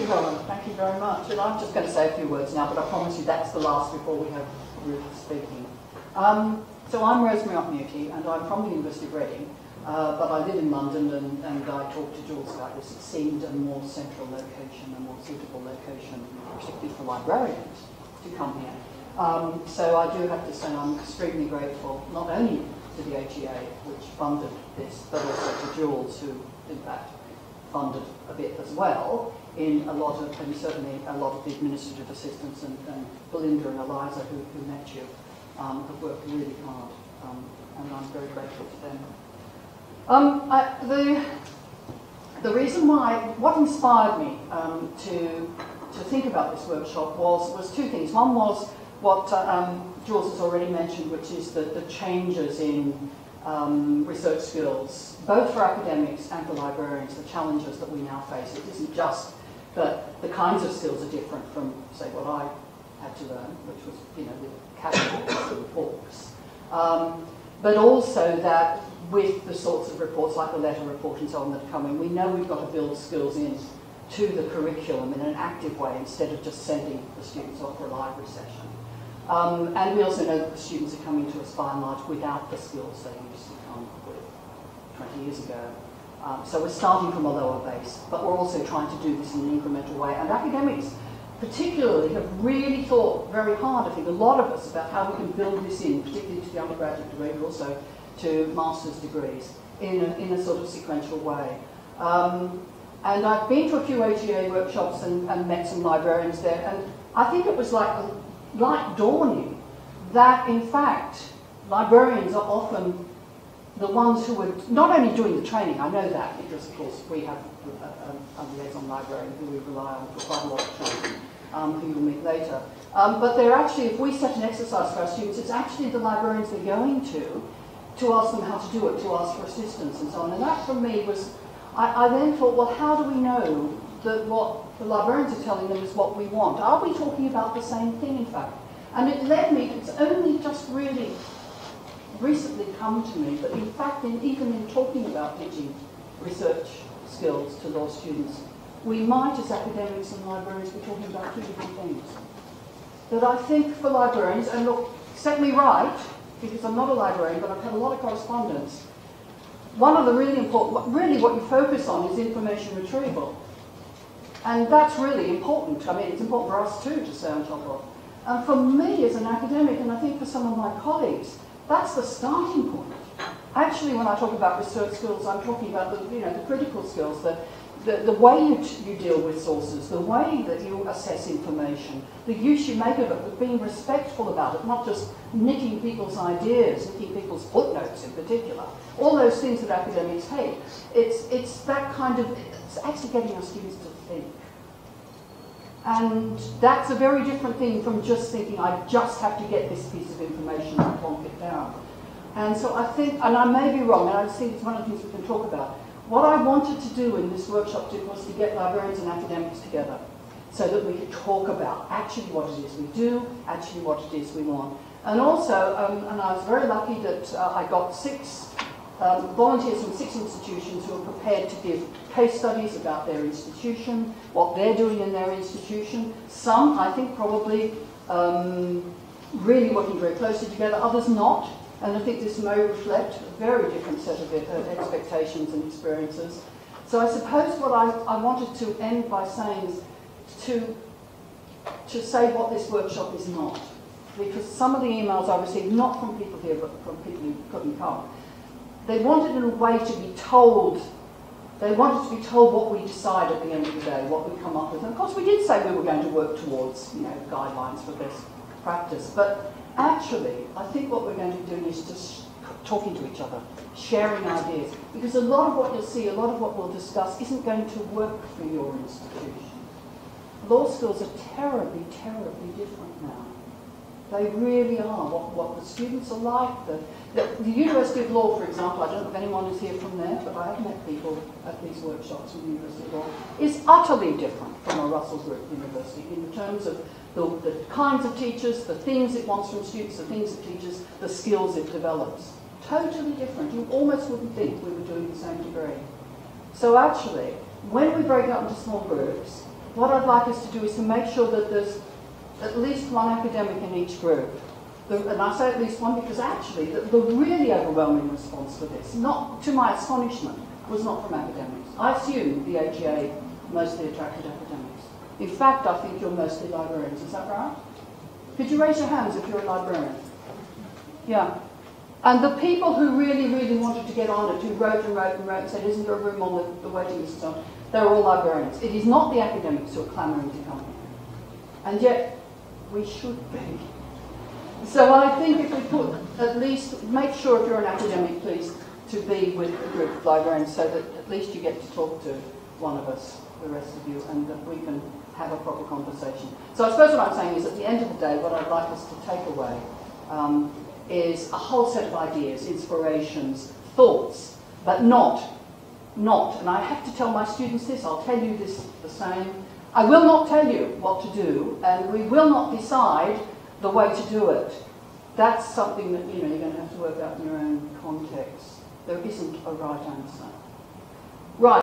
Helen. Thank you very much. And I'm just going to say a few words now, but I promise you that's the last before we have Ruth speaking. So I'm Rosemary Auchmuty, and I'm from the University of Reading, but I live in London, and I talked to Jules about this. It seemed a more central location, a more suitable location, particularly for librarians, to come here. So I do have to say I'm extremely grateful, not only to the HEA, which funded this, but also to Jules, who, in fact, funded a bit as well, in a lot of, and certainly a lot of the administrative assistants, and Belinda and Eliza, who met you, have worked really hard, and I'm very grateful to them. The reason why, what inspired me to think about this workshop was two things. One was what Jules has already mentioned, which is the changes in research skills, both for academics and for librarians, the challenges that we now face. It isn't just that the kinds of skills are different from, say, what I had to learn, which was, you know, the catalogs and books, but also that with the sorts of reports, like the letter report and so on that are coming, we know we've got to build skills in to the curriculum in an active way instead of just sending the students off for a library session. And we also know that the students are coming to us by and large without the skills they used to come with 20 years ago. So we're starting from a lower base, but we're also trying to do this in an incremental way. And academics particularly have really thought very hard, I think, a lot of us, about how we can build this in, particularly to the undergraduate degree, but also to master's degrees, in a sort of sequential way. And I've been to a few HEA workshops and met some librarians there, and I think it was like light dawning that, in fact, librarians are often the ones who are not only doing the training, I know that, because of course we have a liaison librarian who we rely on for quite a lot of training, who you'll meet later. But they're actually, if we set an exercise for our students, it's actually the librarians they're going to ask them how to do it, to ask for assistance and so on. And that for me was, I then thought, well, how do we know that what the librarians are telling them is what we want? Are we talking about the same thing, in fact? And it led me, it's only just really recently come to me, but in fact, even in talking about teaching research skills to law students, we might, as academics and librarians, be talking about two different things. That I think for librarians, and look, set me right, because I'm not a librarian, but I've had a lot of correspondence, one of the really important, really what you focus on is information retrieval. And that's really important. I mean, it's important for us too to stay on top of. And for me as an academic, and I think for some of my colleagues, that's the starting point. Actually, when I talk about research skills, I'm talking about the critical skills, the way you deal with sources, the way that you assess information, the use you make of it, but being respectful about it, not just nicking people's ideas, nicking people's footnotes in particular. All those things that academics hate. It's that kind of, it's actually getting our students to think. And that's a very different thing from just thinking, I just have to get this piece of information and plonk it down. And so I think, and I may be wrong, and I think it's one of the things we can talk about, what I wanted to do in this workshop was to get librarians and academics together so that we could talk about actually what it is we do, actually what it is we want. And also, and I was very lucky that I got 6 volunteers from 6 institutions who are prepared to give case studies about their institution, what they're doing in their institution. Some, I think, probably really working very closely together, others not. And I think this may reflect a very different set of expectations and experiences. So I suppose what I wanted to end by saying is to say what this workshop is not. Because some of the emails I received, not from people here, but from people who couldn't come, they wanted in a way to be told, they wanted to be told what we decide at the end of the day, what we come up with. And of course we did say we were going to work towards, guidelines for best practice, but actually I think what we're going to be doing is just talking to each other, sharing ideas, because a lot of what you'll see, a lot of what we'll discuss isn't going to work for your institution. Law schools are terribly, terribly different now. They really are. What the students are like. The University of Law, for example, I don't know if anyone is here from there, but I have met people at these workshops from the University of Law, is utterly different from a Russell Group university in terms of the kinds of teachers, the things it wants from students, the things it teaches, the skills it develops. Totally different. You almost wouldn't think we were doing the same degree. So actually, when we break up into small groups, what I'd like us to do is to make sure that there's at least one academic in each group. And I say at least one because actually the really overwhelming response for this, not to my astonishment, was not from academics. I assume the AGA mostly attracted academics. In fact, I think you're mostly librarians. Is that right? Could you raise your hands if you're a librarian? Yeah. And the people who really, really wanted to get on it, who wrote and wrote and wrote and said, isn't there a room on the waiting list and so on, they're all librarians. It is not the academics who are clamouring to come here. And yet, we should be. So I think if we put, at least, make sure if you're an academic, please, to be with a group of librarians so that at least you get to talk to one of us, the rest of you, and that we can have a proper conversation. So I suppose what I'm saying is at the end of the day, what I'd like us to take away is a whole set of ideas, inspirations, thoughts, but not, and I have to tell my students this, I'll tell you this the same, I will not tell you what to do, and we will not decide the way to do it. That's something that, you're going to have to work out in your own context. There isn't a right answer. Right.